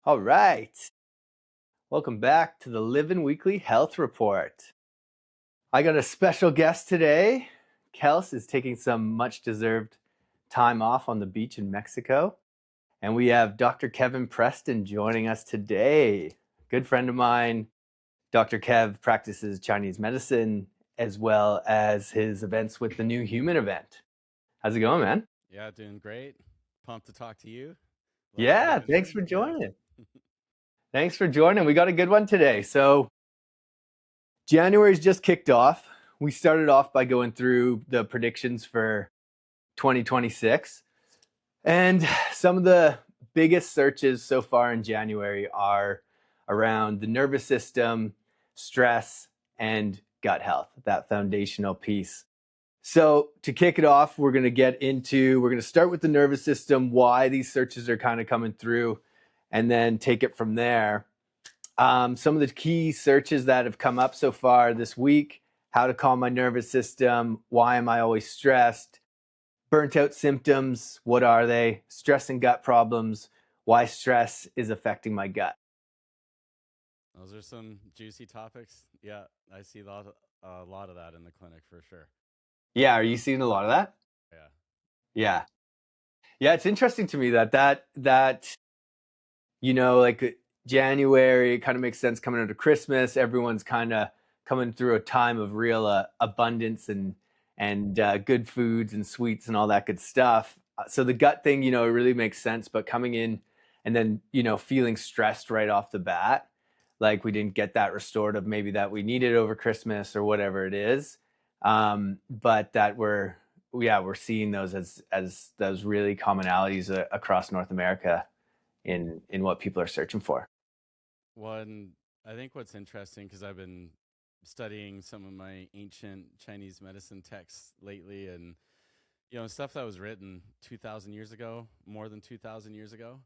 All right. Welcome back to the Livin Weekly Health Report. I got a special guest today. Kels is taking some much deserved time off on the beach in Mexico. And we have Dr. Kevin Preston joining us today. Good friend of mine. Dr. Kev practices Chinese medicine as well as his events with the New Human event. How's it going, man? Yeah, doing great. Pumped to talk to you. Love the Yeah, thanks energy. for Yeah. joining. Thanks for joining. We got a good one today. So, January's just kicked off. We started off by going through the predictions for 2026. And some of the biggest searches so far in January are around the nervous system, stress, and gut health, that foundational piece. So, to kick it off, we're going to start with the nervous system, why these searches are kind of coming through, and then take it from there. Some of the key searches that have come up so far this week: how to calm my nervous system, why am I always stressed, burnt out symptoms, what are they, stress and gut problems, why stress is affecting my gut. Those are some juicy topics. Yeah, I see a lot of that in the clinic for sure. Yeah, are you seeing a lot of that? Yeah. Yeah. Yeah, it's interesting to me that like January, it kind of makes sense coming into Christmas. Everyone's kind of coming through a time of real abundance and good foods and sweets and all that good stuff. So the gut thing, it really makes sense. But coming in and then feeling stressed right off the bat, like we didn't get that restorative maybe that we needed over Christmas or whatever it is. But that we're seeing those as those really commonalities across North America in what people are searching for. One, I think what's interesting because I've been studying some of my ancient Chinese medicine texts lately, and stuff that was written 2,000 years ago, more than 2,000 years ago.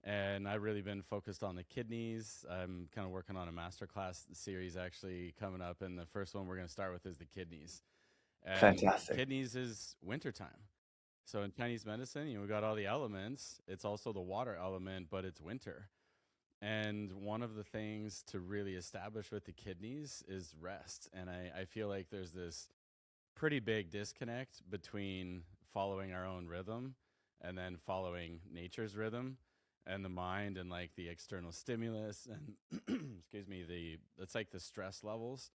And I've really been focused on the kidneys. I'm kind of working on a masterclass series actually coming up, and the first one we're going to start with is the kidneys. And Fantastic. kidneys is wintertime. So in Chinese medicine, we got all the elements. It's also the water element, but it's winter. And one of the things to really establish with the kidneys is rest. And I feel like there's this pretty big disconnect between following our own rhythm and then following nature's rhythm and the mind and like the external stimulus and excuse me, it's like the stress levels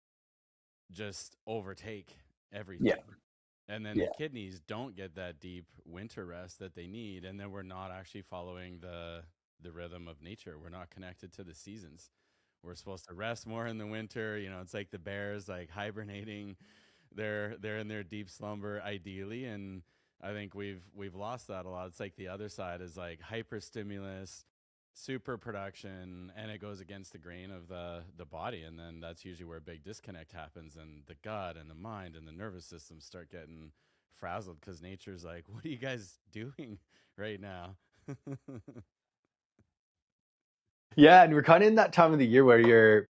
just overtake Yeah. everything. And then the Yeah. kidneys don't get that deep winter rest that they need, and then we're not actually following the rhythm of nature. We're not connected to the seasons. We're supposed to rest more in the winter. It's like the bears like hibernating. They're in their deep slumber ideally, and I think we've lost that a lot. It's like the other side is like hyper stimulus, super production, and it goes against the grain of the body, and then that's usually where a big disconnect happens, and the gut and the mind and the nervous system start getting frazzled because nature's like, what are you guys doing right now? Yeah, and we're kind of in that time of the year where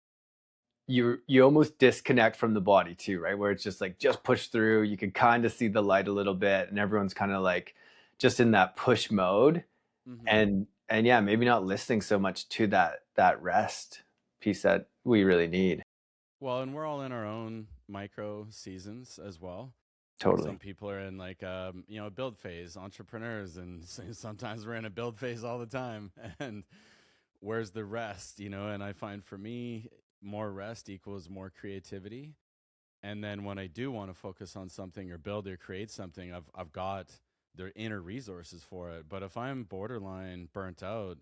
you almost disconnect from the body too, right? Where it's just like just push through. You can kind of see the light a little bit, and everyone's kind of like just in that push mode, Hmm. and yeah, maybe not listening so much to that rest piece that we really need. Well, and we're all in our own micro seasons as well. Some Totally. people are in like a build phase, entrepreneurs, and sometimes we're in a build phase all the time. And where's the rest? And I find for me, more rest equals more creativity. And then when I do want to focus on something or build or create something, I've got the inner resources for it. But if I'm borderline burnt out,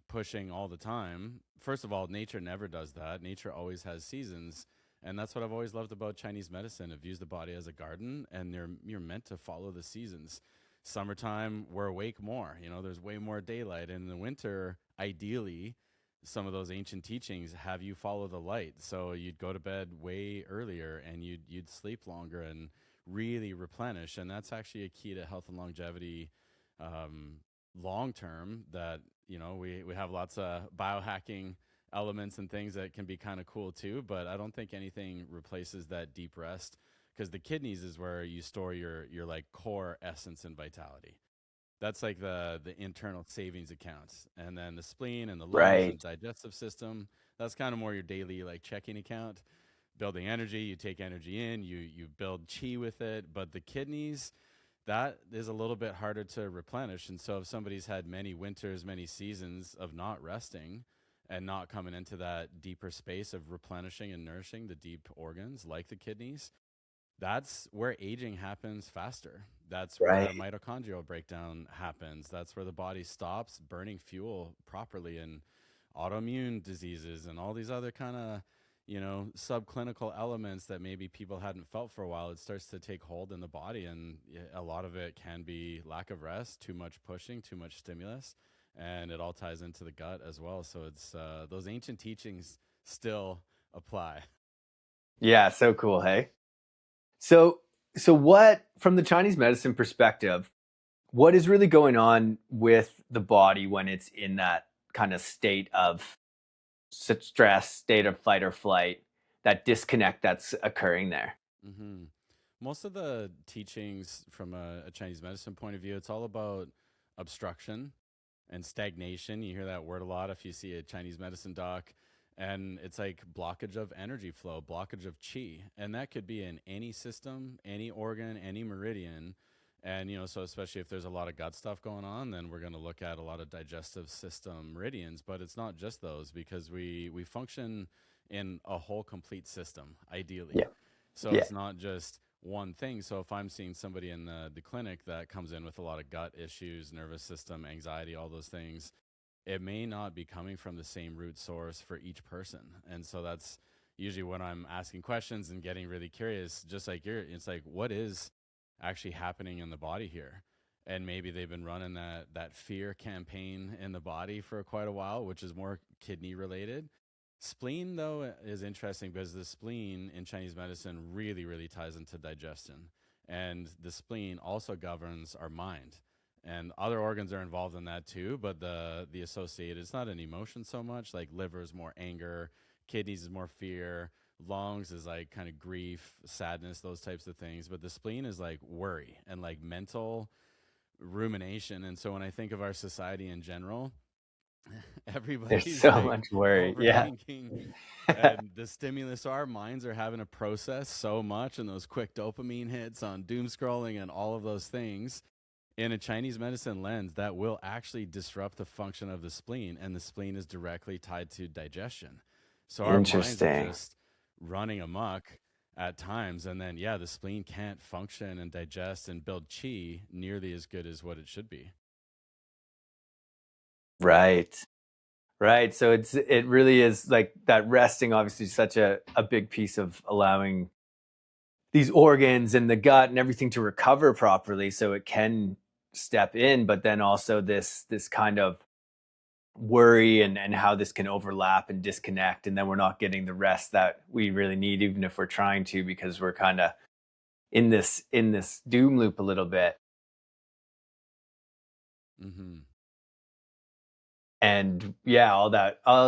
pushing all the time, first of all, nature never does that. Nature always has seasons. And that's what I've always loved about Chinese medicine. It views the body as a garden, and you're meant to follow the seasons. Summertime, we're awake more. There's way more daylight. And in the winter, ideally, some of those ancient teachings have you follow the light. So you'd go to bed way earlier, and you'd sleep longer and really replenish. And that's actually a key to health and longevity, long term. That we have lots of biohacking elements and things that can be kind of cool too, but I don't think anything replaces that deep rest, because the kidneys is where you store your like core essence and vitality. That's like the internal savings accounts, and then the spleen and the lungs Right. and digestive system. That's kind of more your daily like checking account, building energy. You take energy in, you build chi with it. But the kidneys, that is a little bit harder to replenish. And so if somebody's had many winters, many seasons of not resting and not coming into that deeper space of replenishing and nourishing the deep organs like the kidneys, that's where aging happens faster. That's where Right. mitochondrial breakdown happens. That's where the body stops burning fuel properly, and autoimmune diseases and all these other kind of, subclinical elements that maybe people hadn't felt for a while. It starts to take hold in the body, and a lot of it can be lack of rest, too much pushing, too much stimulus, and it all ties into the gut as well. So it's those ancient teachings still apply. Yeah, so cool, hey. So what, from the Chinese medicine perspective, what is really going on with the body when it's in that kind of state of stress, state of fight or flight, that disconnect that's occurring there? hmm Most of the teachings from a Chinese medicine point of view, it's all about obstruction and stagnation. You hear that word a lot if you see a Chinese medicine doc. And it's like blockage of energy flow, blockage of chi. And that could be in any system, any organ, any meridian. And, so especially if there's a lot of gut stuff going on, then we're going to look at a lot of digestive system meridians. But it's not just those, because we function in a whole complete system, ideally. Yeah. So Yeah. it's not just one thing. So if I'm seeing somebody in the clinic that comes in with a lot of gut issues, nervous system, anxiety, all those things, it may not be coming from the same root source for each person. And so that's usually when I'm asking questions and getting really curious, just like it's like, what is actually happening in the body here? And maybe they've been running that fear campaign in the body for quite a while, which is more kidney related. Spleen, though, is interesting because the spleen in Chinese medicine really, really ties into digestion. And the spleen also governs our mind. And other organs are involved in that too, but the associated, it's not an emotion so much. Like liver is more anger, kidneys is more fear, lungs is like kind of grief, sadness, those types of things. But the spleen is like worry and like mental rumination. And so when I think of our society in general, There's everybody's so like much worry. Yeah. overthinking, and the stimulus, our minds are having to process so much, and those quick dopamine hits on doom scrolling and all of those things. In a Chinese medicine lens, that will actually disrupt the function of the spleen, and the spleen is directly tied to digestion. So our minds are Interesting. just running amok at times, and then yeah, the spleen can't function and digest and build chi nearly as good as what it should be. Right. Right. So it really is like that resting, obviously such a big piece of allowing these organs and the gut and everything to recover properly so it can step in, but then also this kind of worry and how this can overlap and disconnect, and then we're not getting the rest that we really need, even if we're trying to, because we're kind of in this doom loop a little bit. Mm-hmm. And yeah, all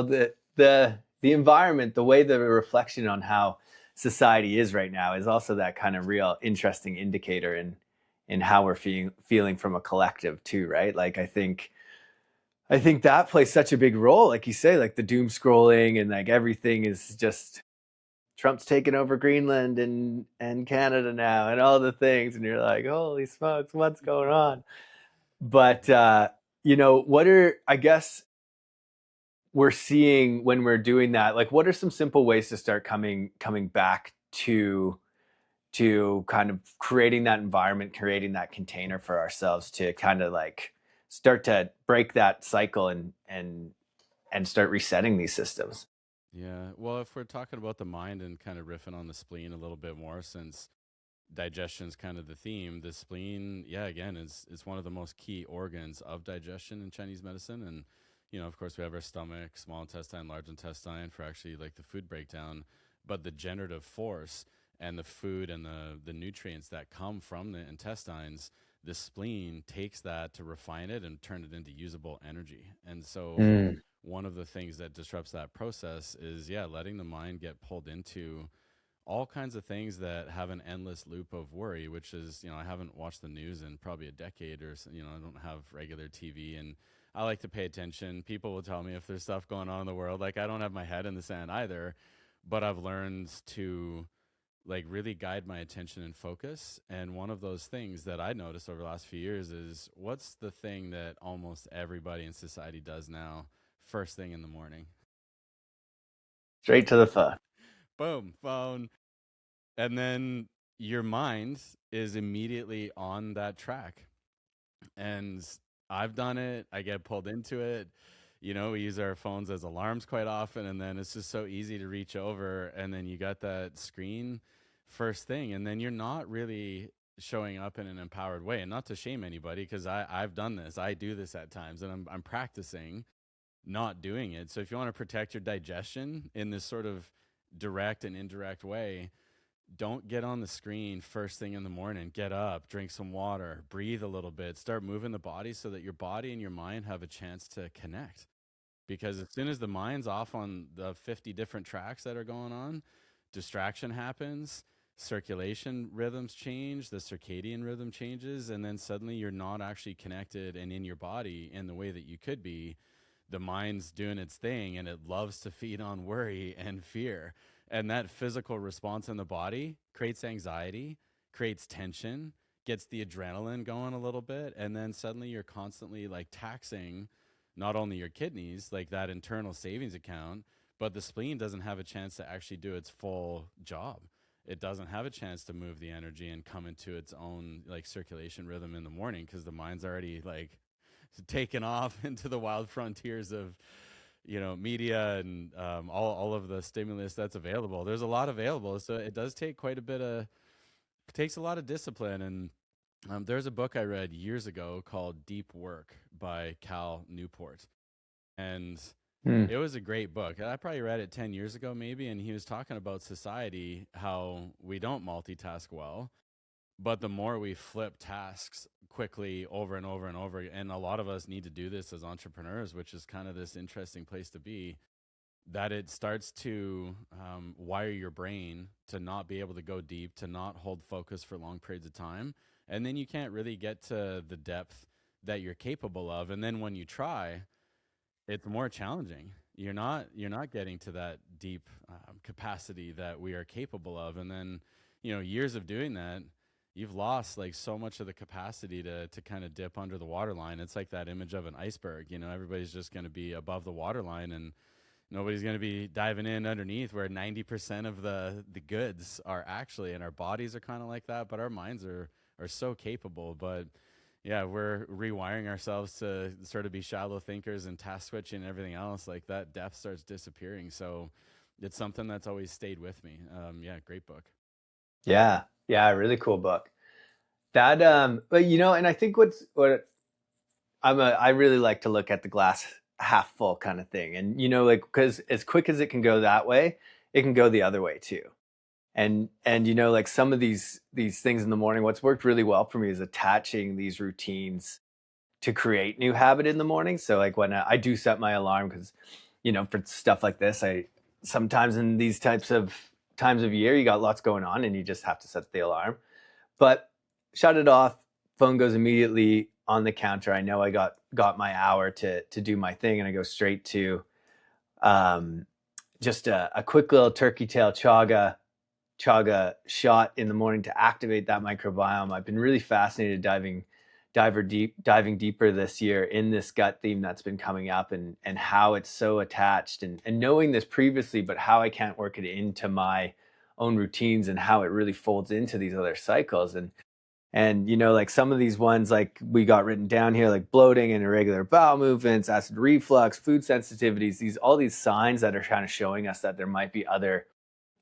the environment, the way the reflection on how society is right now is also that kind of real interesting indicator in how we're feeling from a collective too, right? Like I think that plays such a big role, like you say, like the doom scrolling and like everything is just Trump's taking over Greenland and Canada now and all the things, and you're like, holy smokes, what's going on? But what are, I guess, we're seeing when we're doing that, like what are some simple ways to start coming back to kind of creating that environment, creating that container for ourselves to kind of like start to break that cycle and start resetting these systems? Yeah. Well, if we're talking about the mind and kind of riffing on the spleen a little bit more, since digestion's kind of the theme, the spleen, yeah, again, is one of the most key organs of digestion in Chinese medicine. And, of course, we have our stomach, small intestine, large intestine for actually like the food breakdown, but the generative force and the food and the nutrients that come from the intestines, the spleen takes that to refine it and turn it into usable energy. And so Mm. one of the things that disrupts that process is, yeah, letting the mind get pulled into all kinds of things that have an endless loop of worry, which is, I haven't watched the news in probably a decade or so, I don't have regular TV, and I like to pay attention. People will tell me if there's stuff going on in the world. Like, I don't have my head in the sand either, but I've learned to like really guide my attention and focus. And one of those things that I noticed over the last few years is, what's the thing that almost everybody in society does now first thing in the morning? Straight to the phone. Boom, phone. And then your mind is immediately on that track. And I've done it. I get pulled into it. We use our phones as alarms quite often, and then it's just so easy to reach over, and then you got that screen first thing, and then you're not really showing up in an empowered way. And not to shame anybody, because I've done this. I do this at times, and I'm practicing not doing it. So if you want to protect your digestion in this sort of direct and indirect way, don't get on the screen first thing in the morning. Get up, drink some water, breathe a little bit, start moving the body so that your body and your mind have a chance to connect. Because as soon as the mind's off on the 50 different tracks that are going on, distraction happens, circulation rhythms change, the circadian rhythm changes, and then suddenly you're not actually connected and in your body in the way that you could be. The mind's doing its thing, and it loves to feed on worry and fear. And that physical response in the body creates anxiety, creates tension, gets the adrenaline going a little bit. And then suddenly you're constantly like taxing not only your kidneys, like that internal savings account, but the spleen doesn't have a chance to actually do its full job. It doesn't have a chance to move the energy and come into its own like circulation rhythm in the morning, because the mind's already like taken off into the wild frontiers of media and all of the stimulus that's available. There's a lot available, so it does take quite a bit of it takes a lot of discipline. And there's a book I read years ago called Deep Work by Cal Newport, and it was a great book. I probably read it 10 years ago maybe, and he was talking about society, how we don't multitask well, but the more we flip tasks quickly over and over and over, and a lot of us need to do this as entrepreneurs, which is kind of this interesting place to be, that it starts to wire your brain to not be able to go deep, to not hold focus for long periods of time. And then you can't really get to the depth that you're capable of. And then when you try, it's more challenging. You're not getting to that deep capacity that we are capable of. And then, years of doing that, you've lost like so much of the capacity to kind of dip under the waterline. It's like that image of an iceberg. Everybody's just going to be above the waterline, and nobody's going to be diving in underneath, where 90% of the goods are actually. And our bodies are kind of like that, but our minds are so capable. But yeah, we're rewiring ourselves to sort of be shallow thinkers and task switching and everything else. Like, that depth starts disappearing. So it's something that's always stayed with me. Yeah, great book. Yeah, really cool book. That but and I think what I really like to look at the glass half full kind of thing. And like, because as quick as it can go that way, it can go the other way too. And like some of these things in the morning, what's worked really well for me is attaching these routines to create new habit in the morning. So like when I do set my alarm, because for stuff like this, I sometimes in these types of times of year, you got lots going on and you just have to set the alarm. But shut it off, phone goes immediately on the counter. I know I got my hour to do my thing, and I go straight to just a quick little turkey tail chaga shot in the morning to activate that microbiome. I've been really fascinated diving deeper this year in this gut theme that's been coming up, and how it's so attached, and knowing this previously, but how I can't work it into my own routines, and how it really folds into these other cycles. And like some of these ones, like we got written down here, like bloating and irregular bowel movements, acid reflux, food sensitivities, all these signs that are kind of showing us that there might be other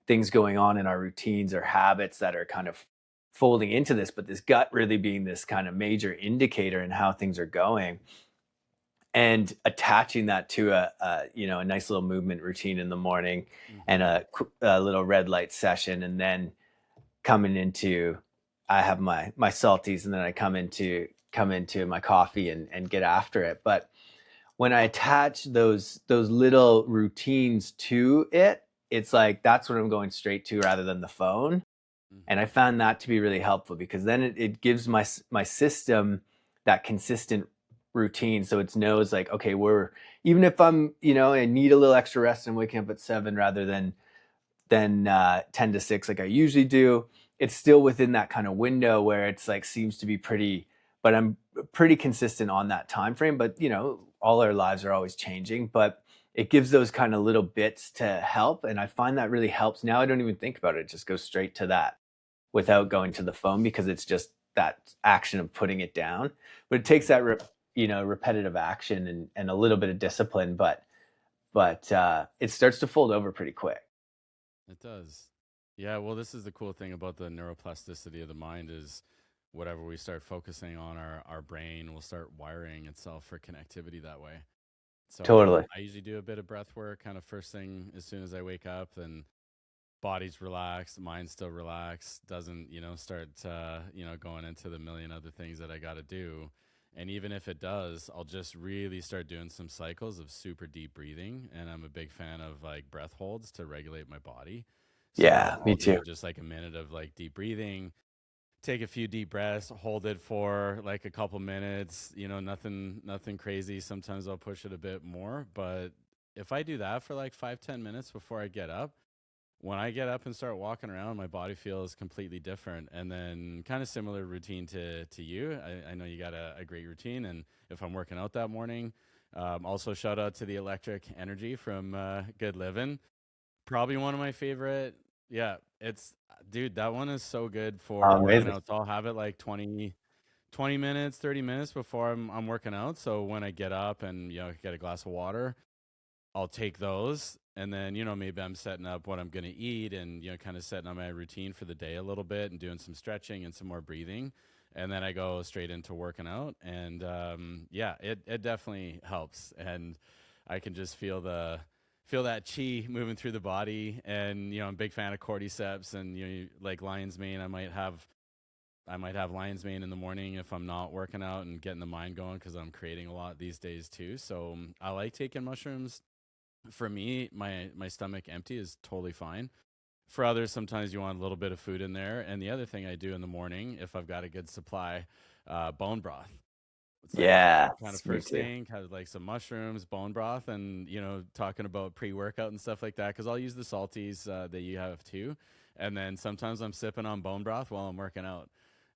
things going on in our routines or habits that are kind of folding into this, but this gut really being this kind of major indicator in how things are going, and attaching that to a nice little movement routine in the morning, and a little red light session, and then coming into, I have my salties, and then I come into my coffee and get after it. But when I attach those little routines to it, it's like that's what I'm going straight to rather than the phone. And I Hmm. found that to be really helpful because then it gives my system that consistent routine. So it knows like, okay, we're, even if I'm, I need a little extra rest and waking up at 7 rather than 10 to 6 like I usually do, it's still within that kind of window where it's like seems to be pretty, but I'm pretty consistent on that time frame. But all our lives are always changing, but it gives those kind of little bits to help. And I find that really helps. Now I don't even think about it. It just goes straight to that without going to the phone because it's just that action of putting it down. But it takes that repetitive action and a little bit of discipline, but it starts to fold over pretty quick. It does. Yeah, well, this is the cool thing about the neuroplasticity of the mind is whatever we start focusing on, our brain will start wiring itself for connectivity that way. So Totally. I usually do a bit of breath work kind of first thing as soon as I wake up, then body's relaxed, mind's still relaxed, doesn't, start, going into the million other things that I got to do. And even if it does, I'll just really start doing some cycles of super deep breathing. And I'm a big fan of like breath holds to regulate my body. Yeah, So me I'll too. do just like a minute of like deep breathing, take a few deep breaths, hold it for like a couple minutes, nothing crazy. Sometimes I'll push it a bit more. But if I do that for like 5, 10 minutes before I get up, when I get up and start walking around, my body feels completely different. And then kind of similar routine to you. I know you got a great routine. And if I'm working out that morning, also shout out to the electric energy from Good Livin. Probably one of my favorite. Yeah, it's dude, that one is so good for working Amazing. out. So I'll have it like 20 minutes, 30 minutes before I'm working out. So when I get up and get a glass of water, I'll take those and then, maybe I'm setting up what I'm going to eat and, kind of setting up my routine for the day a little bit and doing some stretching and some more breathing. And then I go straight into working out. And yeah, it definitely helps. And I can just feel that chi moving through the body. And, I'm a big fan of cordyceps and, like lion's mane. I might have lion's mane in the morning if I'm not working out and getting the mind going because I'm creating a lot these days too. So I like taking mushrooms. For me, my stomach empty is totally fine. For others, sometimes you want a little bit of food in there. And the other thing I do in the morning, if I've got a good supply, bone broth. It's like Yeah, kind of me first too. thing, kind of like some mushrooms, bone broth, and talking about pre-workout and stuff like that. Because I'll use the salties that you have too, and then sometimes I'm sipping on bone broth while I'm working out,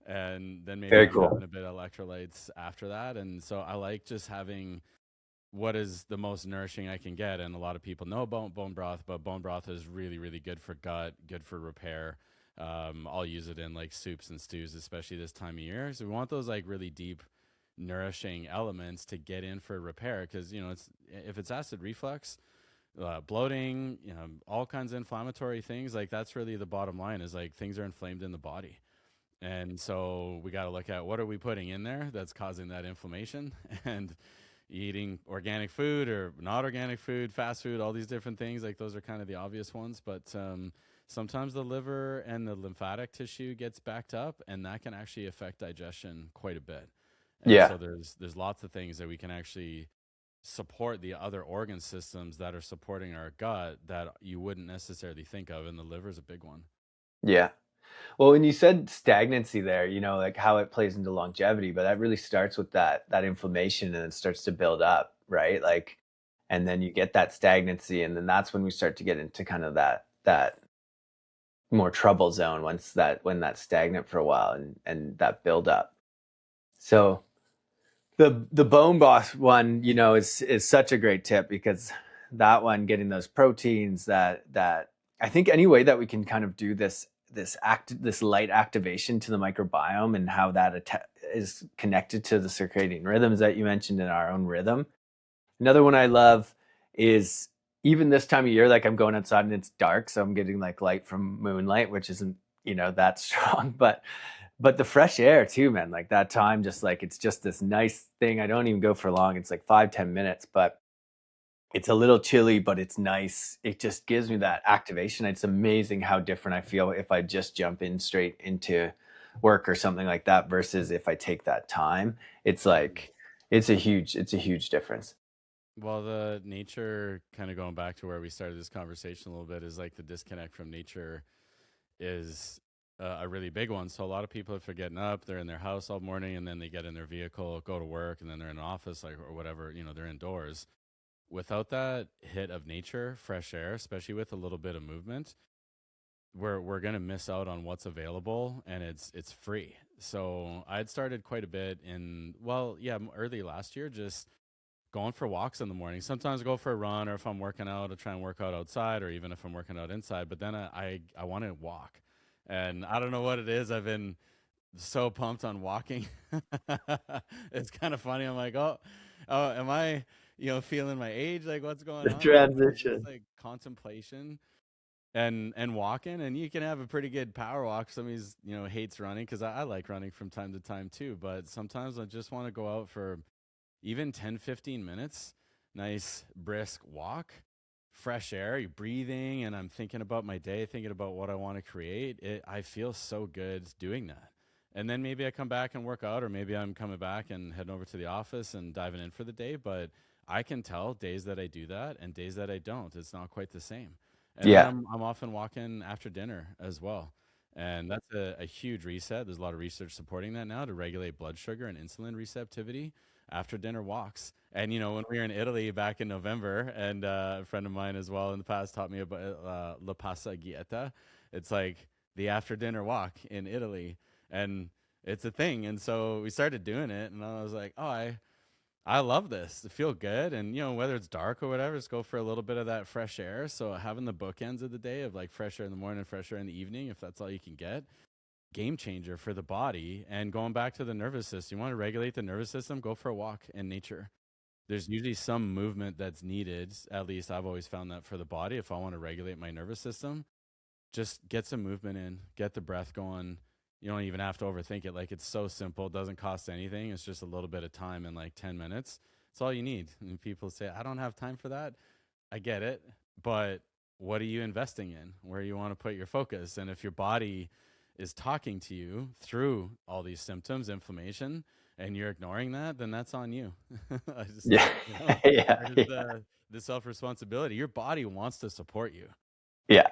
and then maybe Very I'm having cool. a bit of electrolytes after that. And so I like just having what is the most nourishing I can get. And a lot of people know about bone broth, but bone broth is really, really good for gut, good for repair. I'll use it in like soups and stews, especially this time of year. So we want those like really deep, nourishing elements to get in for repair because it's if it's acid reflux, bloating, all kinds of inflammatory things. Like that's really the bottom line is like things are inflamed in the body. And so we got to look at what are we putting in there that's causing that inflammation and eating organic food or not organic food, fast food, all these different things. Like those are kind of the obvious ones, but sometimes the liver and the lymphatic tissue gets backed up, and that can actually affect digestion quite a bit. And Yeah, so there's lots of things that we can actually support the other organ systems that are supporting our gut that you wouldn't necessarily think of, and the liver is a big one. yeah. Well, when you said stagnancy there, like how it plays into longevity, but that really starts with that inflammation and it starts to build up, right? Like, and then you get that stagnancy, and then that's when we start to get into kind of that more trouble zone when that's stagnant for a while and that build up. So the bone boss one, is such a great tip because that one, getting those proteins, that I think any way that we can kind of do this light activation to the microbiome and how that is connected to the circadian rhythms that you mentioned in our own rhythm. Another one I love is even this time of year, like I'm going outside and it's dark, so I'm getting like light from moonlight, which isn't, that strong, but the fresh air too, man, like that time, just like it's just this nice thing. I don't even go for long. It's like 5, 10 minutes, but it's a little chilly, but it's nice. It just gives me that activation. It's amazing how different I feel if I just jump in straight into work or something like that versus if I take that time. It's Hmm. like it's a huge difference. Well, the nature, kind of going back to where we started this conversation a little bit, is like the disconnect from nature is a really big one. So a lot of people, if they're getting up, they're in their house all morning, and then they get in their vehicle, go to work, and then they're in an office, like, or whatever, they're indoors. Without that hit of nature, fresh air, especially with a little bit of movement, we're gonna miss out on what's available, and it's free. So I'd started quite a bit in, well, yeah, early last year, just going for walks in the morning. Sometimes I go for a run, or if I'm working out, I try and work out outside, or even if I'm working out inside. But then I want to walk, and I don't know what it is. I've been so pumped on walking. It's kind of funny. I'm like, oh, am I, feeling my age? Like, what's going The on? But no, it's just transition. like contemplation and walking, and you can have a pretty good power walk. Somebody's hates running, because I like running from time to time too. But sometimes I just want to go out for even 10-15 minutes, nice brisk walk, fresh air, you're breathing, and I'm thinking about my day, thinking about what I want to create. I feel so good doing that. And then maybe I come back and work out, or maybe I'm coming back and heading over to the office and diving in for the day. But I can tell days that I do that and days that I don't. It's not quite the same. And then Yeah. I'm often walking after dinner as well. And that's a huge reset. There's a lot of research supporting that now, to regulate blood sugar and insulin receptivity after dinner walks. And when we were in Italy back in November, and a friend of mine as well in the past taught me about La Passeggiata. It's like the after dinner walk in Italy, and it's a thing. And so we started doing it, and I was like, oh, I love this. I feel good. And, whether it's dark or whatever, just go for a little bit of that fresh air. So having the bookends of the day of like fresh air in the morning, fresh air in the evening, if that's all you can get, game changer for the body. And going back to the nervous system, you want to regulate the nervous system, go for a walk in nature. There's usually some movement that's needed. At least I've always found that for the body. If I want to regulate my nervous system, just get some movement in, get the breath going. You don't even have to overthink it. Like, it's so simple. It doesn't cost anything. It's just a little bit of time in like 10 minutes. It's all you need. And people say, I don't have time for that. I get it. But what are you investing in? Where you want to put your focus? And if your body is talking to you through all these symptoms, inflammation, and you're ignoring that, then that's on you. I just, Yeah. Yeah. there's Yeah. the self responsibility. Your body wants to support you. Yeah.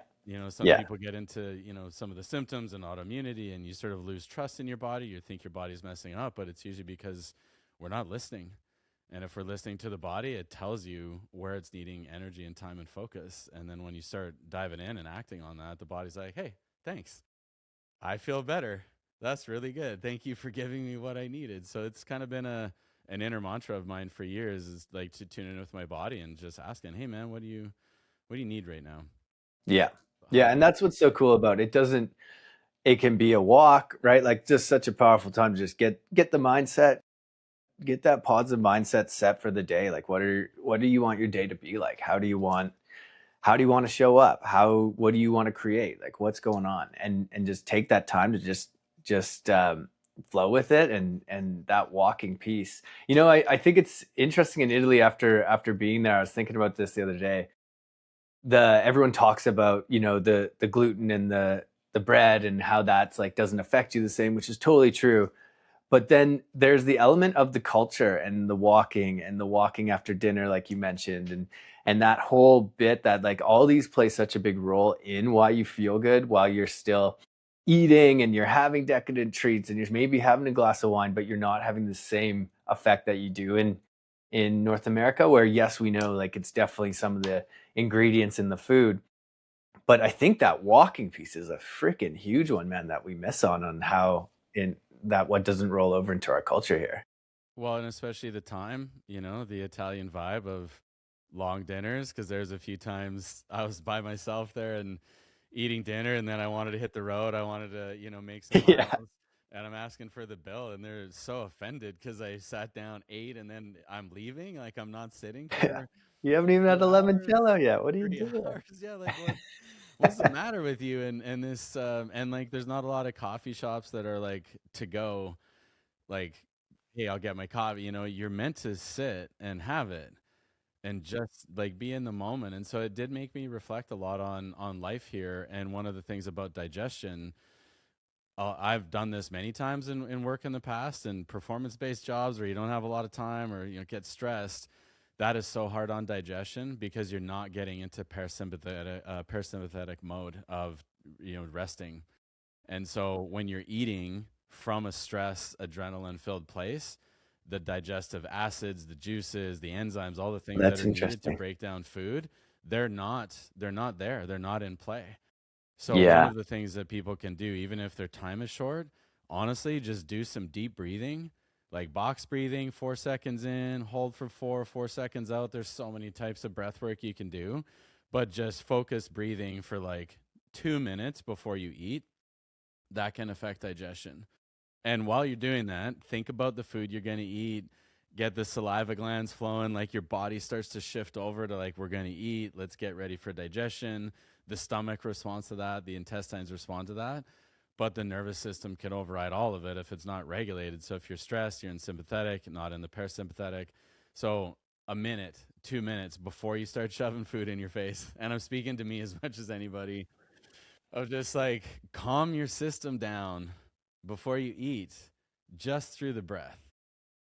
Some Yeah. people get into, some of the symptoms and autoimmunity, and you sort of lose trust in your body. You think your body's messing up, but it's usually because we're not listening. And if we're listening to the body, it tells you where it's needing energy and time and focus. And then when you start diving in and acting on that, the body's like, hey, thanks. I feel better. That's really good. Thank you for giving me what I needed. So it's kind of been an inner mantra of mine for years, is like to tune in with my body and just asking, hey man, what do you need right now? Yeah. How Yeah. can And that's what's so cool about it. It doesn't, it can be a walk, right? Like, just such a powerful time to just get the mindset, get that positive mindset set for the day. Like, what do you want your day to be like? How do you want to show up? What do you want to create? Like, what's going on? And just take that time to just flow with it, and that walking piece. I think it's interesting in Italy, after being there. I was thinking about this the other day. Everyone talks about, the gluten and the bread, and how that's like doesn't affect you the same, which is totally true. But then there's the element of the culture, and the walking after dinner, like you mentioned, and that whole bit, that like all these play such a big role in why you feel good while you're still eating, and you're having decadent treats, and you're maybe having a glass of wine, but you're not having the same effect that you do in North America, where, yes, we know, like, it's definitely some of the ingredients in the food. But I think that walking piece is a freaking huge one, man, that we miss on how in that what doesn't roll over into our culture here. Well, and especially the time, the Italian vibe of long dinners, because there's a few times I was by myself there and eating dinner, and then I wanted to hit the road. I wanted to, make some Yeah. miles, and I'm asking for the bill, and they're so offended because I sat down, ate, and then I'm leaving. Like, I'm not sitting Yeah. for You haven't even had two a hours, limoncello yet. What are you 3 hours. doing? Yeah, like, what's the matter with you? And this, and like, there's not a lot of coffee shops that are like to go, like, hey, I'll get my coffee. You're meant to sit and have it and just like be in the moment. And so it did make me reflect a lot on life here. And one of the things about digestion, I've done this many times in work in the past, and performance based jobs where you don't have a lot of time, or get stressed. that is so hard on digestion because you're not getting into parasympathetic mode of, resting. And so when you're eating from a stress, adrenaline filled place, the digestive acids, the juices, the enzymes, all the things that That's are needed to interesting. break down food, they're not there. They're not in play. So one Yeah. of the things that people can do, even if their time is short, honestly, just do some deep breathing, like box breathing, 4 seconds in, hold for 4 seconds out. There's so many types of breath work you can do, but just focus breathing for like 2 minutes before you eat. That can affect digestion. And while you're doing that, think about the food you're going to eat. Get the saliva glands flowing, like your body starts to shift over to like, we're going to eat. Let's get ready for digestion. The stomach responds to that, the intestines respond to that. But the nervous system can override all of it if it's not regulated. So if you're stressed, you're in sympathetic, not in the parasympathetic. So a minute, 2 minutes before you start shoving food in your face, and I'm speaking to me as much as anybody, of just like calm your system down before you eat just through the breath,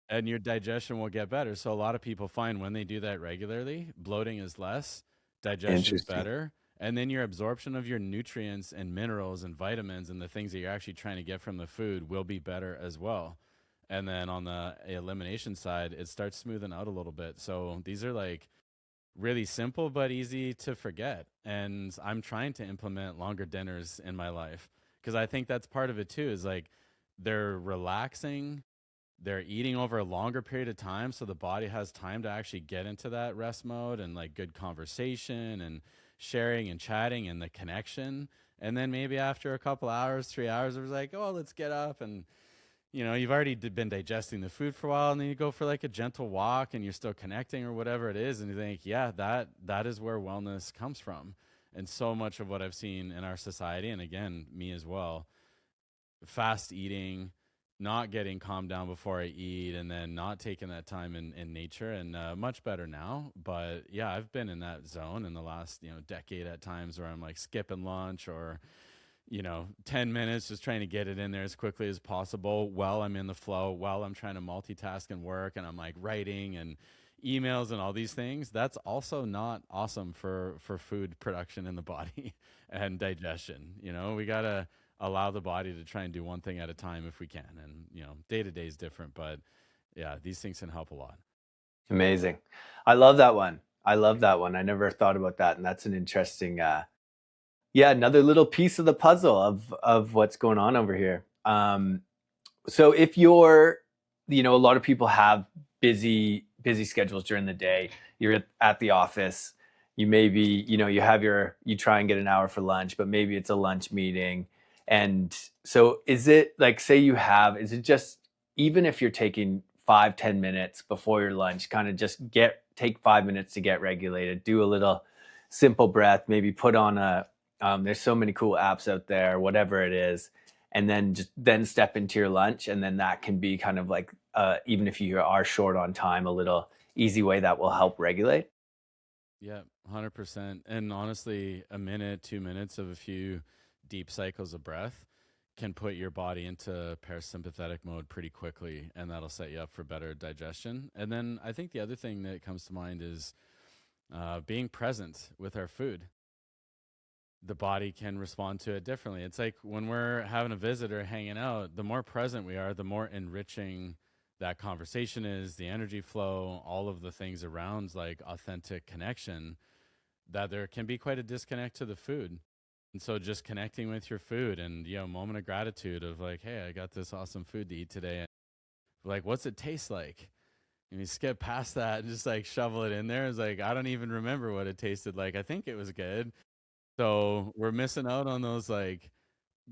and your digestion will get better. So a lot of people find when they do that regularly, bloating is less, digestion's Interesting. better, and then your absorption of your nutrients and minerals and vitamins and the things that you're actually trying to get from the food will be better as well. And then on the elimination side, it starts smoothing out a little bit. So these are like really simple but easy to forget. And I'm trying to implement longer dinners in my life because I think that's part of it too, is like they're relaxing, they're eating over a longer period of time. So the body has time to actually get into that rest mode and like good conversation and sharing and chatting and the connection. And then maybe after a couple hours, 3 hours, it was like, oh, let's get up and you've already been digesting the food for a while, and then you go for like a gentle walk and you're still connecting or whatever it is. And you think, yeah, that is where wellness comes from. And so much of what I've seen in our society, and again, me as well, fast eating, not getting calmed down before I eat, and then not taking that time in nature, and much better now. But yeah, I've been in that zone in the last, decade at times where I'm like skipping lunch or 10 minutes, just trying to get it in there as quickly as possible while I'm in the flow, while I'm trying to multitask and work, and I'm like writing and emails and all these things. That's also not awesome for food production in the body and digestion. We got to allow the body to try and do one thing at a time if we can. And, day to day is different, but yeah, these things can help a lot. Amazing. I love that one. I love that one. I never thought about that. And that's an interesting, yeah, another little piece of the puzzle of what's going on over here. So if you're, a lot of people have busy schedules during the day. You're at the office. You maybe, you try and get an hour for lunch, but maybe it's a lunch meeting. And so is it like, say is it just, even if you're taking 5-10 minutes before your lunch, kind of just take 5 minutes to get regulated, do a little simple breath, maybe put on there's so many cool apps out there, whatever it is, and then step into your lunch, and then that can be kind of like, even if you are short on time, a little easy way that will help regulate. Yeah, 100%. And honestly, a minute, 2 minutes of a few deep cycles of breath can put your body into parasympathetic mode pretty quickly, and that'll set you up for better digestion. And then I think the other thing that comes to mind is being present with our food. The body can respond to it differently. It's like when we're having a visitor hanging out, the more present we are, the more enriching that conversation is, the energy flow, all of the things around like authentic connection, that there can be quite a disconnect to the food. And so just connecting with your food and, moment of gratitude of like, hey, I got this awesome food to eat today. And like, what's it taste like? And you skip past that and just like shovel it in there. It's like, I don't even remember what it tasted like. I think it was good. So we're missing out on those like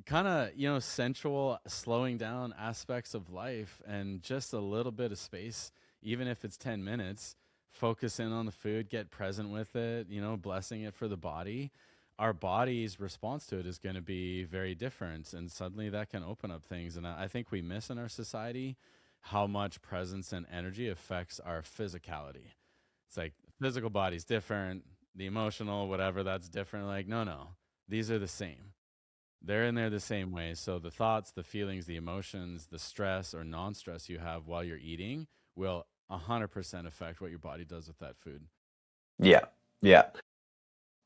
kind of, sensual slowing down aspects of life, and just a little bit of space, even if it's 10 minutes, focus in on the food, get present with it, blessing it for the body. Our body's response to it is going to be very different. And suddenly that can open up things. And I think we miss in our society how much presence and energy affects our physicality. It's like physical body's different, the emotional, whatever, that's different. Like, no, these are the same. They're in there the same way. So the thoughts, the feelings, the emotions, the stress or non stress you have while you're eating will 100% affect what your body does with that food. Yeah. Yeah.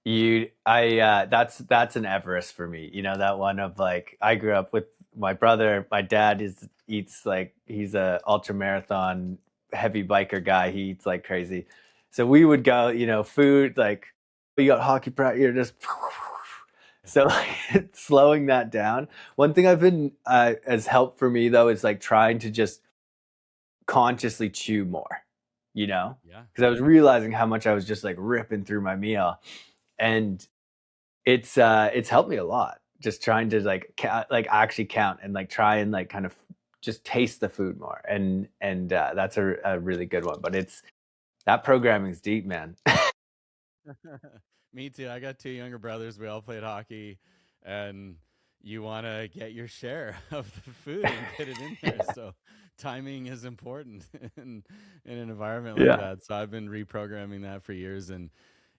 That's an Everest for me. You know, that one of like, I grew up with my brother. My dad eats like, he's a ultra marathon heavy biker guy. He eats like crazy. So we would go, food, like, you got hockey practice, you're just, so like, slowing that down. One thing I've been, has helped for me though, is like trying to just consciously chew more, Yeah. because I was realizing how much I was just like ripping through my meal. And it's helped me a lot, just trying to like like actually count and like try and like kind of just taste the food more. And that's a really good one. But that programming's deep, man. Me too. I got two younger brothers. We all played hockey, and you want to get your share of the food and get it in there. So timing is important in an environment like Yeah, that. So I've been reprogramming that for years. And,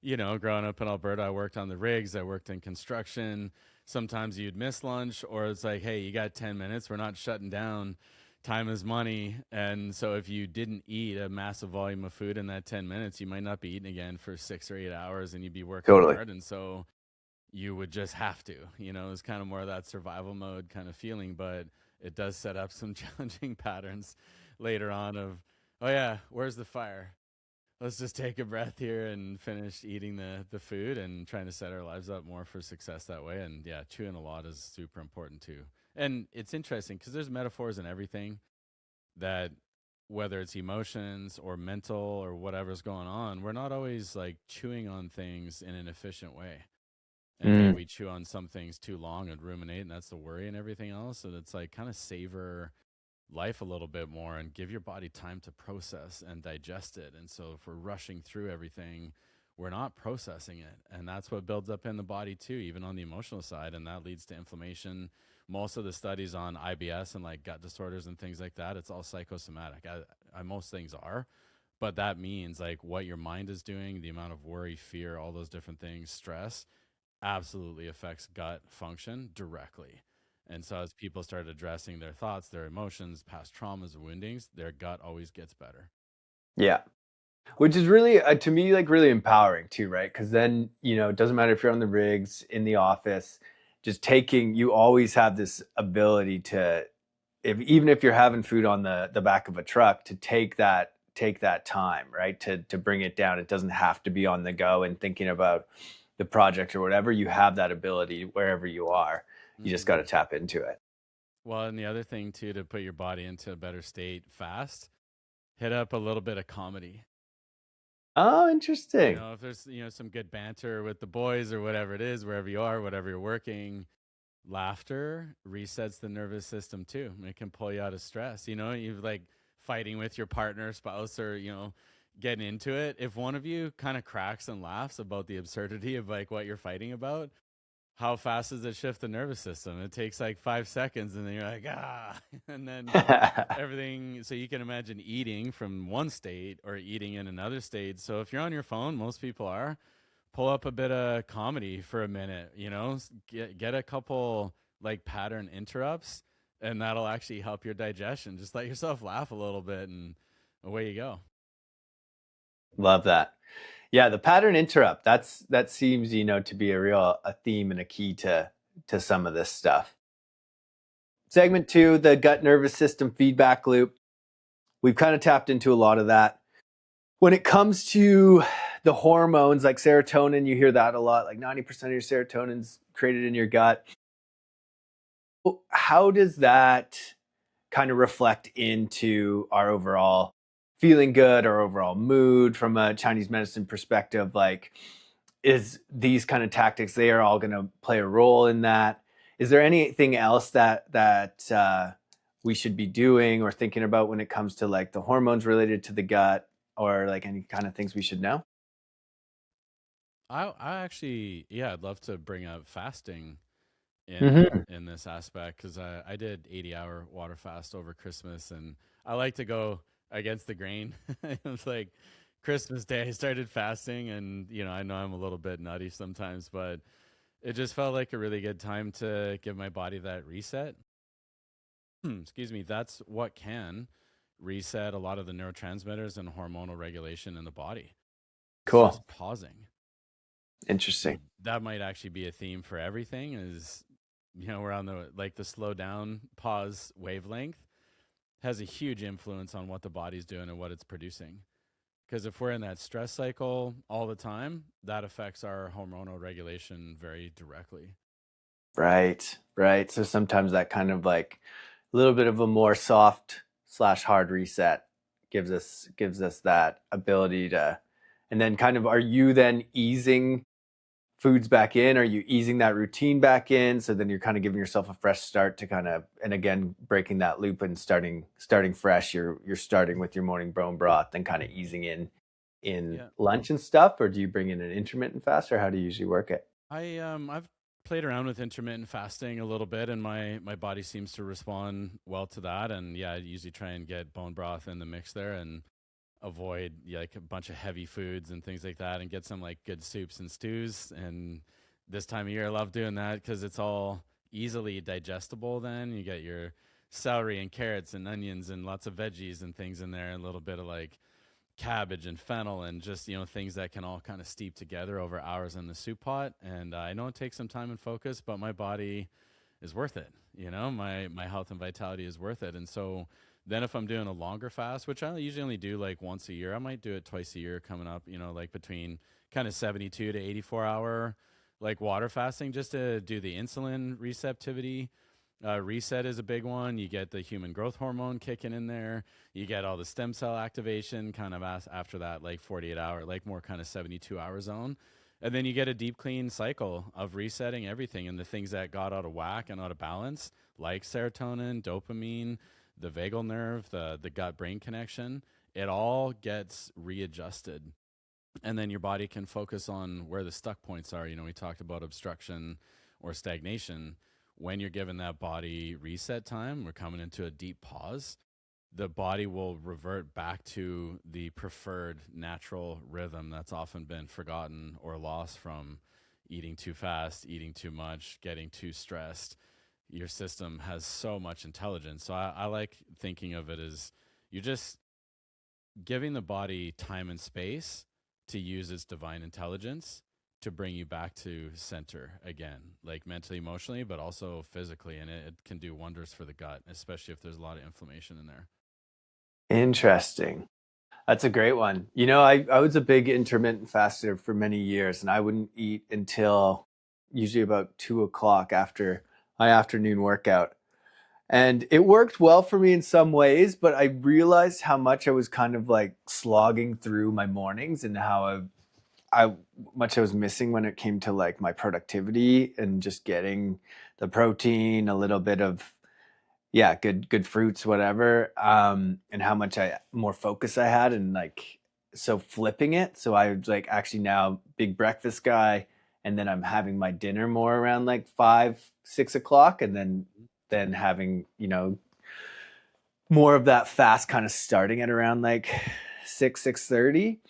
growing up in Alberta, I worked on the rigs, I worked in construction. Sometimes you'd miss lunch, or it's like, hey, you got 10 minutes. We're not shutting down. Time is money. And so if you didn't eat a massive volume of food in that 10 minutes, you might not be eating again for 6 or 8 hours, and you'd be working totally. hard. And so you would just have to, it's kind of more of that survival mode kind of feeling, but it does set up some challenging patterns later on of, oh yeah, where's the fire? Let's just take a breath here and finish eating the food and trying to set our lives up more for success that way. And yeah, chewing a lot is super important too. And it's interesting because there's metaphors in everything that, whether it's emotions or mental or whatever's going on, we're not always like chewing on things in an efficient way. And maybe Mm, we chew on some things too long and ruminate, and that's the worry and everything else. And it's like kind of savor life a little bit more and give your body time to process and digest it. And so if we're rushing through everything, we're not processing it. And that's what builds up in the body too, even on the emotional side. And that leads to inflammation. Most of the studies on IBS and like gut disorders and things like that, it's all psychosomatic. Most things are, but that means like what your mind is doing, the amount of worry, fear, all those different things, stress absolutely affects gut function directly. And so as people start addressing their thoughts, their emotions, past traumas, woundings, their gut always gets better. yeah. Which is really, to me, like really empowering too, right? Because then, it doesn't matter if you're on the rigs, in the office, just you always have this ability to, even if you're having food on the back of a truck, to take that time, right? To bring it down. It doesn't have to be on the go and thinking about the project or whatever. You have that ability wherever you are. You just got Mm-hmm. to tap into it. Well, and the other thing too, to put your body into a better state fast, hit up a little bit of comedy. Oh, interesting. If there's, some good banter with the boys or whatever it is, wherever you are, whatever you're working, laughter resets the nervous system too. It can pull you out of stress. You're like fighting with your partner, spouse, or, getting into it. If one of you kind of cracks and laughs about the absurdity of like what you're fighting about, how fast does it shift the nervous system? It takes like 5 seconds, and then you're like, ah, and then everything. So you can imagine eating from one state or eating in another state. So if you're on your phone, most people are, pull up a bit of comedy for a minute, get a couple like pattern interrupts, and that'll actually help your digestion. Just let yourself laugh a little bit, and away you go. Love that. Yeah, the pattern interrupt. That seems, to be a theme and a key to some of this stuff. Segment 2, the gut nervous system feedback loop. We've kind of tapped into a lot of that. When it comes to the hormones like serotonin, you hear that a lot, like 90% of your serotonin's created in your gut. How does that kind of reflect into our overall feeling good, our overall mood from a Chinese medicine perspective? Like, is these kind of tactics, they are all going to play a role in that? Is there anything else that we should be doing or thinking about when it comes to like the hormones related to the gut, or like any kind of things we should know? I actually, yeah, I'd love to bring up fasting Mm-hmm. in this aspect, because I did 80-hour water fast over Christmas, and I like to go against the grain. It was like Christmas Day, I started fasting, and I know I'm a little bit nutty sometimes, but it just felt like a really good time to give my body that reset. Excuse me. That's what can reset a lot of the neurotransmitters and hormonal regulation in the body. It's Cool. just pausing. So Interesting. that might actually be a theme for everything is, we're on the slow down pause wavelength has a huge influence on what the body's doing and what it's producing. Because if we're in that stress cycle all the time, that affects our hormonal regulation very directly. Right. Right. So sometimes that kind of like a little bit of a more soft slash hard reset gives us that ability to, and then kind of, are you then easing foods back in? Are you easing that routine back in? So then you're kind of giving yourself a fresh start to kind of, and again, breaking that loop and starting fresh. You're starting with your morning bone broth and kind of easing in Yeah. lunch and stuff, or do you bring in an intermittent fast, or how do you usually work it? I've played around with intermittent fasting a little bit, and my body seems to respond well to that. And yeah, I usually try and get bone broth in the mix there, and avoid like a bunch of heavy foods and things like that, and get some like good soups and stews. And this time of year, I love doing that because it's all easily digestible. Then you get your celery and carrots and onions and lots of veggies and things in there, and a little bit of like cabbage and fennel and just things that can all kind of steep together over hours in the soup pot. And I know it takes some time and focus, but my body is worth it. My health and vitality is worth it. And so then if I'm doing a longer fast, which I usually only do like once a year, I might do it twice a year coming up, like between kind of 72 to 84 hour like water fasting, just to do the insulin receptivity. Reset is a big one. You get the human growth hormone kicking in there. You get all the stem cell activation kind of after that, like 48 hour, like more kind of 72 hour zone. And then you get a deep clean cycle of resetting everything, and the things that got out of whack and out of balance, like serotonin, dopamine, the vagal nerve, the gut brain connection, it all gets readjusted. And then your body can focus on where the stuck points are. We talked about obstruction or stagnation. When you're given that body reset time, we're coming into a deep pause, the body will revert back to the preferred natural rhythm that's often been forgotten or lost from eating too fast, eating too much, getting too stressed. Your system has so much intelligence. So I like thinking of it as you're just giving the body time and space to use its divine intelligence to bring you back to center again, like mentally, emotionally, but also physically. And it can do wonders for the gut, especially if there's a lot of inflammation in there. Interesting. That's a great one. I was a big intermittent faster for many years, and I wouldn't eat until usually about 2 o'clock after my afternoon workout. And it worked well for me in some ways, but I realized how much I was kind of like slogging through my mornings, and how I much I was missing when it came to like my productivity and just getting the protein, a little bit of, yeah, good fruits, whatever, and how much I more focus I had, and like, so flipping it, so I was like actually now big breakfast guy, and then I'm having my dinner more around like 5-6 o'clock, and then having more of that fast kind of starting at around like 6:30,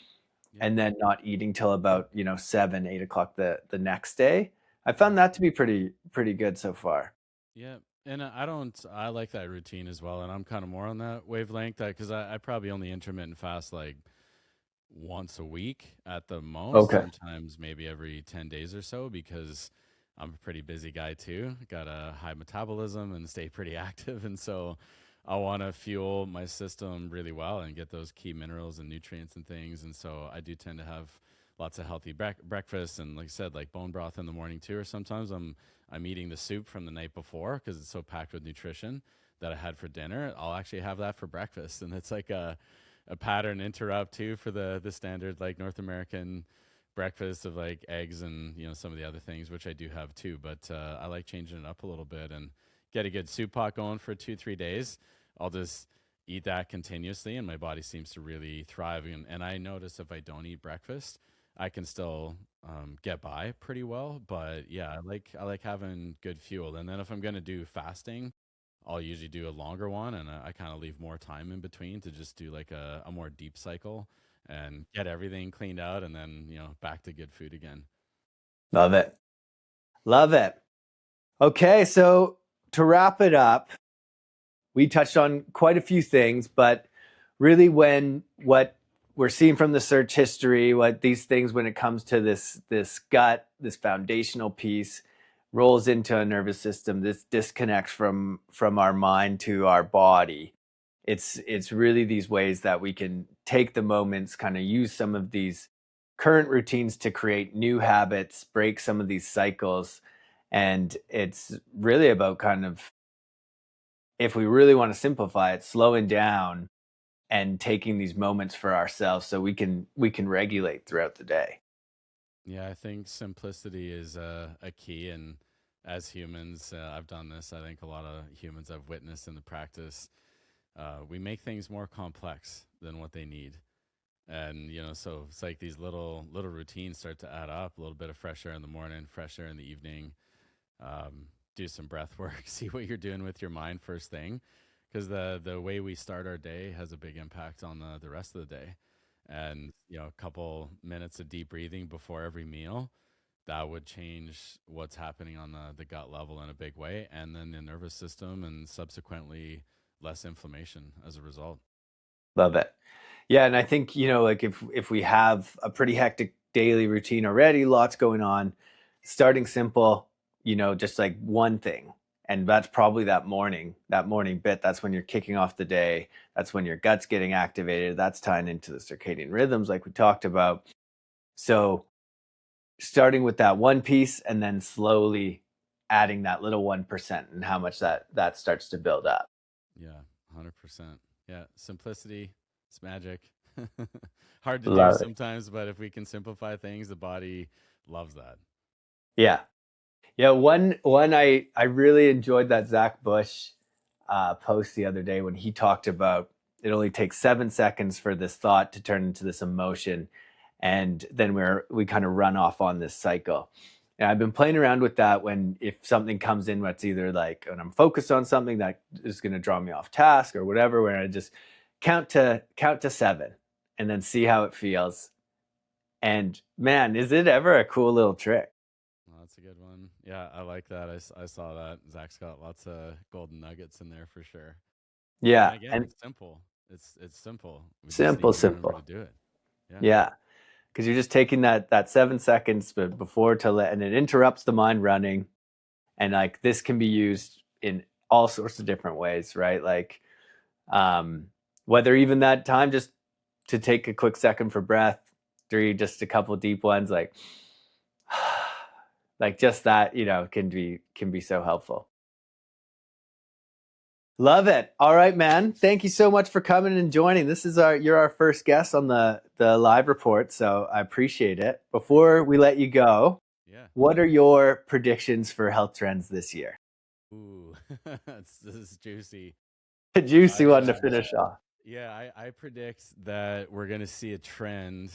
Yeah. and then not eating till about 7-8 o'clock the next day. I Yeah. found that to be pretty good so far. Yeah. And I like that routine as well. And I'm kind of more on that wavelength because I probably only intermittent fast like once a week at the most, Okay. sometimes maybe every 10 days or so, because I'm a pretty busy guy too. Got a high metabolism and stay pretty active. And so I want to fuel my system really well and get those key minerals and nutrients and things. And so I do tend to have lots of healthy breakfast, and like I said, like bone broth in the morning too. Or sometimes I'm eating the soup from the night before because it's so packed with nutrition that I had for dinner. I'll actually have that for breakfast, and it's like a pattern interrupt too for the standard like North American breakfast of like eggs and some of the other things, which I do have too. But I like changing it up a little bit and get a good soup pot going for 2-3 days. I'll just eat that continuously, and my body seems to really thrive. And I notice if I don't eat breakfast, I can still get by pretty well. But yeah, I like having good fuel. And then if I'm gonna do fasting, I'll usually do a longer one, and I kind of leave more time in between to just do like a more deep cycle and get everything cleaned out, and then back to good food again. Love it. Love it. Okay, so to wrap it up, we touched on quite a few things, but really when what we're seeing from the search history, what these things when it comes to this gut, this foundational piece rolls into a nervous system, this disconnects from our mind to our body. It's really these ways that we can take the moments, kind of use some of these current routines to create new habits, break some of these cycles. And it's really about kind of, if we really want to simplify it, slowing down and taking these moments for ourselves so we can regulate throughout the day. Yeah, I think simplicity is a key. And as humans, I've done this. I think a lot of humans I've witnessed in the practice, we make things more complex than what they need. And so it's like these little routines start to add up. A little bit of fresh air in the morning, fresh air in the evening. Do some breath work. See what you're doing with your mind first thing, because the way we start our day has a big impact on the rest of the day. And a couple minutes of deep breathing before every meal, that would change what's happening on the gut level in a big way, and then the nervous system, and subsequently less inflammation as a result. Love it. Yeah, and I think, like if we have a pretty hectic daily routine already, lots going on, starting simple, just like one thing. And that's probably that morning bit. That's when you're kicking off the day. That's when your gut's getting activated. That's tying into the circadian rhythms like we talked about. So starting with that one piece and then slowly adding that little 1% and how much that starts to build up. Yeah, 100%. Yeah, simplicity, it's magic. Hard to do Love it. sometimes, but if we can simplify things, the body loves that. Yeah. Yeah, one I really enjoyed that Zach Bush post the other day when he talked about it only takes 7 seconds for this thought to turn into this emotion, and then we kind of run off on this cycle. And I've been playing around with that when if something comes in what's either like when I'm focused on something that is going to draw me off task or whatever, where I just count to seven and then see how it feels. And man, is it ever a cool little trick? Well, that's a good one. Yeah, I like that. I saw that. Zach's got lots of golden nuggets in there for sure. And Yeah, again, and it's simple. It's simple. We just need simple, to remember to simple. do it. Yeah. Yeah, because you're just taking that 7 seconds but before to let, and it interrupts the mind running, and like this can be used in all sorts of different ways, right? Like um, whether even that time just to take a quick second for breath, three, just a couple deep ones, like just that, can be so helpful. Love it. All right, man. Thank you so much for coming and joining. You're our first guest on the live report, so I appreciate it. Before we let you go, Yeah. what are your predictions for health trends this year? Ooh, this is juicy. A juicy I one to finish off. Yeah, I predict that we're going to see a trend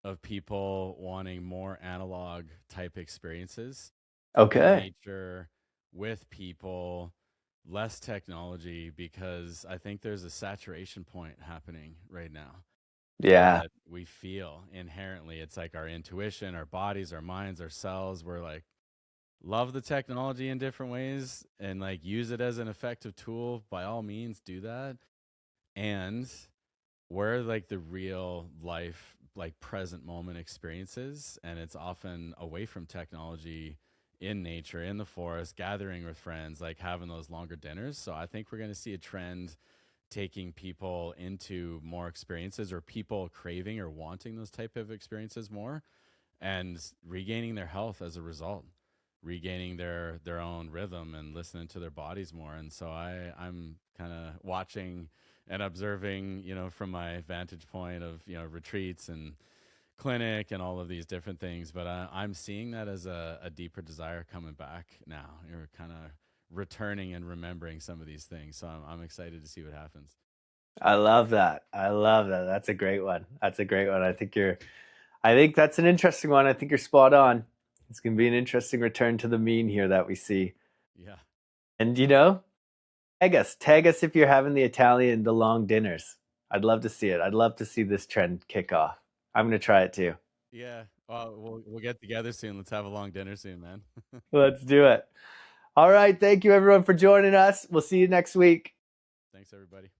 of people wanting more analog type experiences in Okay. nature with people, less technology, because I think there's a saturation point happening right now Yeah. that we feel inherently. It's like our intuition, our bodies, our minds, our cells. We're like, love the technology in different ways and like use it as an effective tool. By all means, do that. And where like the real life, like present moment experiences, and it's often away from technology, in nature, in the forest, gathering with friends, like having those longer dinners. So I think we're going to see a trend taking people into more experiences, or people craving or wanting those type of experiences more, and regaining their health as a result, regaining their own rhythm and listening to their bodies more. And so I'm kind of watching and observing, from my vantage point of, retreats and clinic and all of these different things. But I'm seeing that as a deeper desire coming back now. You're kind of returning and remembering some of these things. So I'm excited to see what happens. I love that. I love that. That's a great one. I think that's an interesting one. I think you're spot on. It's going to be an interesting return to the mean here that we see. Yeah. And tag us if you're having the long dinners. I'd love to see it. I'd love to see this trend kick off. I'm going to try it too. Yeah. Well, we'll get together soon. Let's have a long dinner soon, man. Let's do it. All right. Thank you everyone for joining us. We'll see you next week. Thanks, everybody.